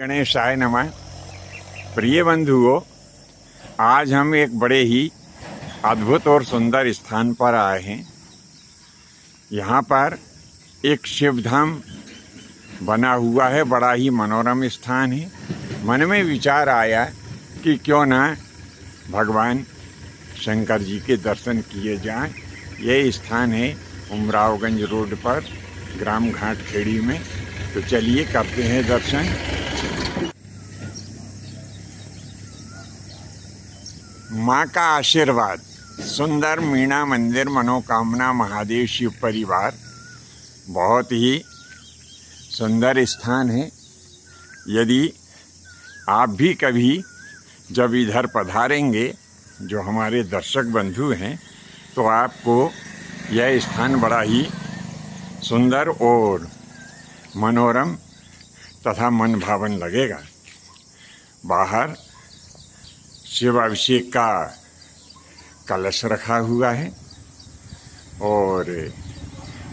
गणेशाय नमः। प्रिय बंधुओं, आज हम एक बड़े ही अद्भुत और सुंदर स्थान पर आए हैं। यहाँ पर एक शिवधाम बना हुआ है, बड़ा ही मनोरम स्थान है। मन में विचार आया कि क्यों ना भगवान शंकर जी के दर्शन किए जाएं। यह स्थान है उमरावगंज रोड पर, ग्राम घाटखेड़ी में। तो चलिए करते हैं दर्शन। माँ का आशीर्वाद, सुंदर मीणा मंदिर, मनोकामना महादेव शिव परिवार, बहुत ही सुंदर स्थान है। यदि आप भी कभी जब इधर पधारेंगे, जो हमारे दर्शक बंधु हैं, तो आपको यह स्थान बड़ा ही सुंदर और मनोरम तथा मन भावन लगेगा। बाहर शिवाभिषेक का कलश रखा हुआ है और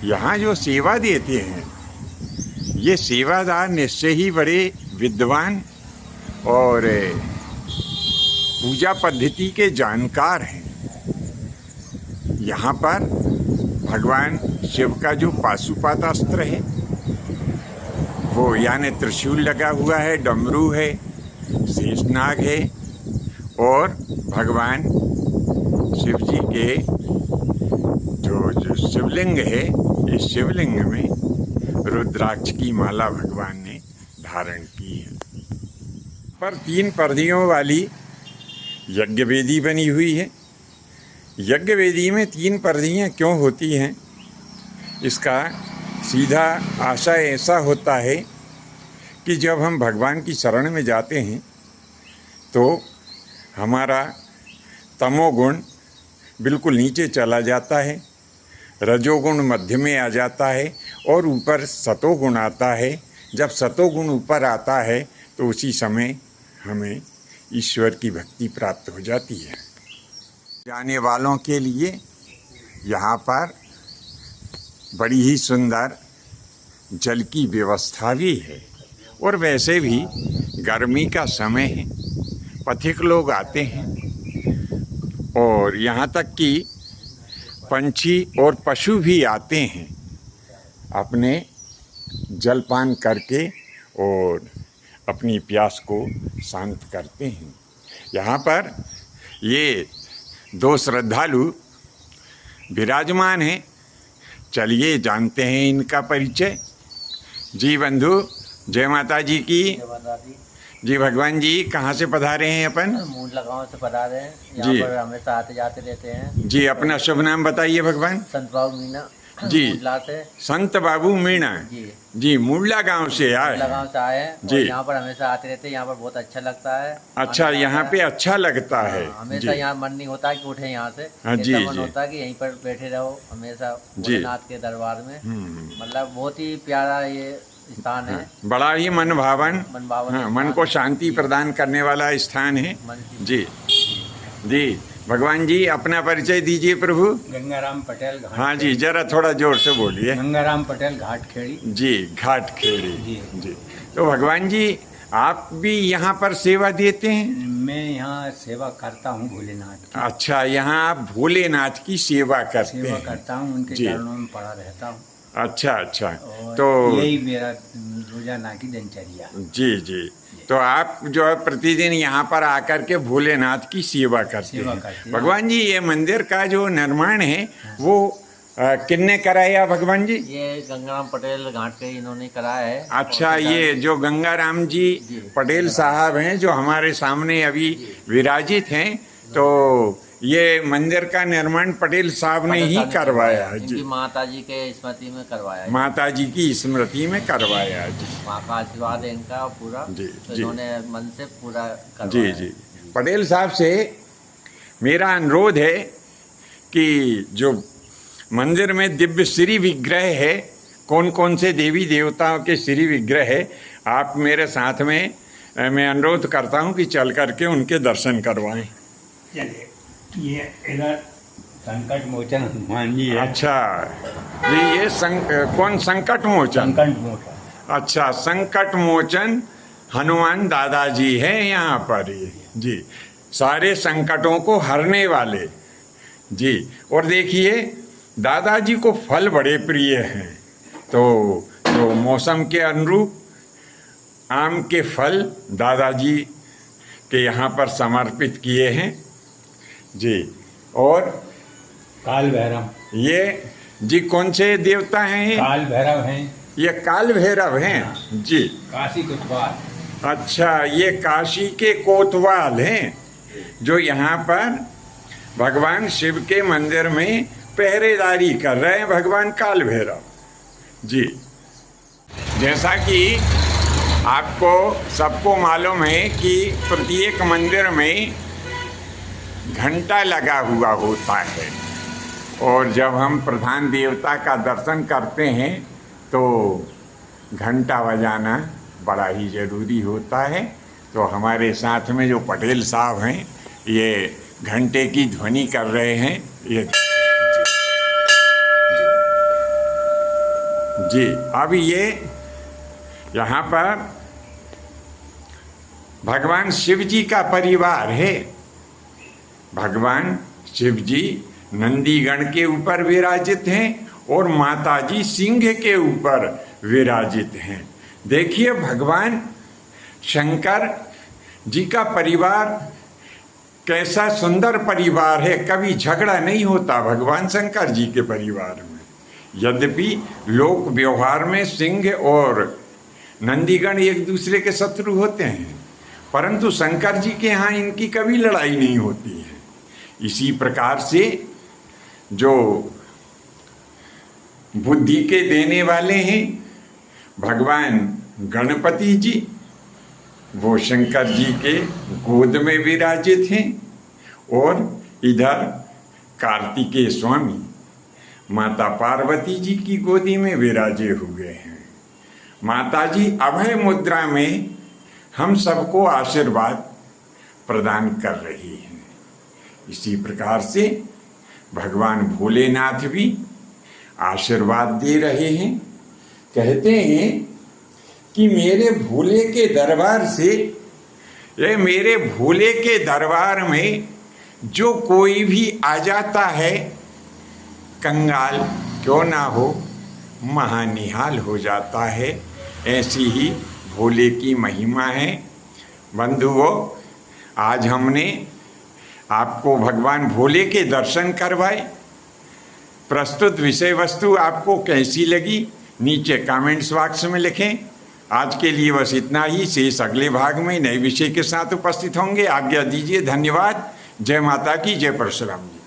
यहाँ जो सेवा देते हैं, ये सेवादार निश्चय ही बड़े विद्वान और पूजा पद्धति के जानकार हैं। यहाँ पर भगवान शिव का जो पाशुपतास्त्र है वो, यानी त्रिशूल लगा हुआ है, डमरू है, शेषनाग है और भगवान शिव जी के जो शिवलिंग है, इस शिवलिंग में रुद्राक्ष की माला भगवान ने धारण की है। पर 3 पर्दियों वाली यज्ञ वेदी बनी हुई है। यज्ञ वेदी में 3 पर्दियाँ क्यों होती हैं? इसका सीधा आशय ऐसा होता है कि जब हम भगवान की शरण में जाते हैं तो हमारा तमोगुण बिल्कुल नीचे चला जाता है, रजोगुण मध्य में आ जाता है और ऊपर सतोगुण आता है। जब सतोगुण ऊपर आता है तो उसी समय हमें ईश्वर की भक्ति प्राप्त हो जाती है। जाने वालों के लिए यहाँ पर बड़ी ही सुंदर जल की व्यवस्था भी है और वैसे भी गर्मी का समय है, पथिक लोग आते हैं और यहाँ तक कि पंछी और पशु भी आते हैं अपने जलपान करके और अपनी प्यास को शांत करते हैं। यहाँ पर ये 2 श्रद्धालु विराजमान हैं। चलिए जानते हैं इनका परिचय। जी बंधु, जय माता जी की। जी भगवान जी, कहाँ से पधारे हैं अपन? मूंडला गांव से पधारे हैं। यहाँ पर हमेशा आते जाते रहते हैं। जी अपना शुभ नाम बताइए भगवान। संत बाबू मीणा जी, मूंडला से। संत बाबू मीणा जी मूंडला गांव से आए। मूंडला गांव से आए हैं जी। यहाँ पर हमेशा आते रहते हैं। यहाँ पर बहुत अच्छा लगता है। अच्छा, यहाँ पे अच्छा लगता है। हमेशा यहाँ मन नहीं होता कि उठे यहाँ से। जी, मन होता है कि यहीं पर बैठे रहो हमेशा भोलेनाथ के दरबार में। मतलब बहुत ही प्यारा ये स्थान है। बड़ा ही मन भावन, मन को शांति प्रदान करने वाला स्थान है। जी जी भगवान जी, अपना परिचय दीजिए प्रभु। गंगाराम पटेल। हाँ जी, जरा थोड़ा जोर से बोलिए। गंगाराम पटेल, घाटखेड़ी। जी, घाटखेड़ी। जी तो भगवान जी, आप भी यहाँ पर सेवा देते हैं? मैं यहाँ सेवा करता हूँ भोलेनाथ की। अच्छा, यहाँ आप भोलेनाथ की सेवा करते हैं? सेवा करता हूँ, उनके चरणों में पड़ा रहता हूँ। अच्छा अच्छा, तो यही मेरा रोजाना की दिनचर्या। जी जी तो आप जो है प्रतिदिन यहाँ पर आकर के भोलेनाथ की सेवा करते हैं। भगवान जी, ये मंदिर का जो निर्माण है वो किसने कराया भगवान जी? ये गंगाराम पटेल घाटखेड़ी इन्होंने कराया है। अच्छा, ये जो गंगाराम जी पटेल साहब हैं, जो हमारे सामने अभी विराजित हैं, तो ये मंदिर का निर्माण पटेल साहब ने ही करवाया है जी। माता जी के स्मृति में करवाया है। माता जी की स्मृति में करवाया जी। माँ का आशीर्वाद है इनका पूरा। जी तो इन्होंने मन से पूरा करवाया। जी जी पटेल साहब से मेरा अनुरोध है कि जो मंदिर में दिव्य श्री विग्रह है, कौन कौन से देवी देवताओं के श्री विग्रह है, आप मेरे साथ में, मैं अनुरोध करता हूँ कि चल करके उनके दर्शन करवाएं। चलिए, ये इधर संकट मोचन हनुमान जी है। अच्छा, ये कौन संकट मोचन? संकट मोचन। अच्छा, संकट मोचन हनुमान दादाजी हैं यहाँ पर ये जी, सारे संकटों को हरने वाले जी। और देखिए दादाजी को फल बड़े प्रिय हैं, तो मौसम के अनुरूप आम के फल दादाजी के यहाँ पर समर्पित किए हैं जी। और काल भैरव, ये जी कौन से देवता हैं ये? काल भैरव हैं, ये काल भैरव हैं जी। काशी कोतवाल। अच्छा, ये काशी के कोतवाल हैं जो यहाँ पर भगवान शिव के मंदिर में पहरेदारी कर रहे हैं, भगवान काल भैरव जी। जैसा कि आपको सबको मालूम है कि प्रत्येक मंदिर में घंटा लगा हुआ होता है, और जब हम प्रधान देवता का दर्शन करते हैं तो घंटा बजाना बड़ा ही ज़रूरी होता है। तो हमारे साथ में जो पटेल साहब हैं ये घंटे की ध्वनि कर रहे हैं ये जी। अब ये यहाँ पर भगवान शिव जी का परिवार है। भगवान शिव जी नंदीगण के ऊपर विराजित हैं और माता जी सिंह के ऊपर विराजित हैं। देखिए भगवान शंकर जी का परिवार कैसा सुंदर परिवार है, कभी झगड़ा नहीं होता भगवान शंकर जी के परिवार में। यद्यपि लोक व्यवहार में सिंह और नंदीगण एक दूसरे के शत्रु होते हैं, परंतु शंकर जी के यहाँ इनकी कभी लड़ाई नहीं होती है। इसी प्रकार से जो बुद्धि के देने वाले हैं भगवान गणपति जी, वो शंकर जी के गोद में विराजित हैं, और इधर कार्तिकेय स्वामी माता पार्वती जी की गोदी में विराजे हुए हैं। माता जी अभय मुद्रा में हम सबको आशीर्वाद प्रदान कर रही हैं। इसी प्रकार से भगवान भोलेनाथ भी आशीर्वाद दे रहे हैं। कहते हैं कि मेरे भोले के दरबार से, ये मेरे भोले के दरबार में जो कोई भी आ जाता है कंगाल क्यों ना हो महानिहाल हो जाता है। ऐसी ही भोले की महिमा है। बंधुओं, आज हमने आपको भगवान भोले के दर्शन करवाए। प्रस्तुत विषय वस्तु आपको कैसी लगी नीचे कमेंट्स बॉक्स में लिखें। आज के लिए बस इतना ही। शेष अगले भाग में नए विषय के साथ उपस्थित होंगे। आज्ञा दीजिए। धन्यवाद। जय माता की, जय परशुराम जी।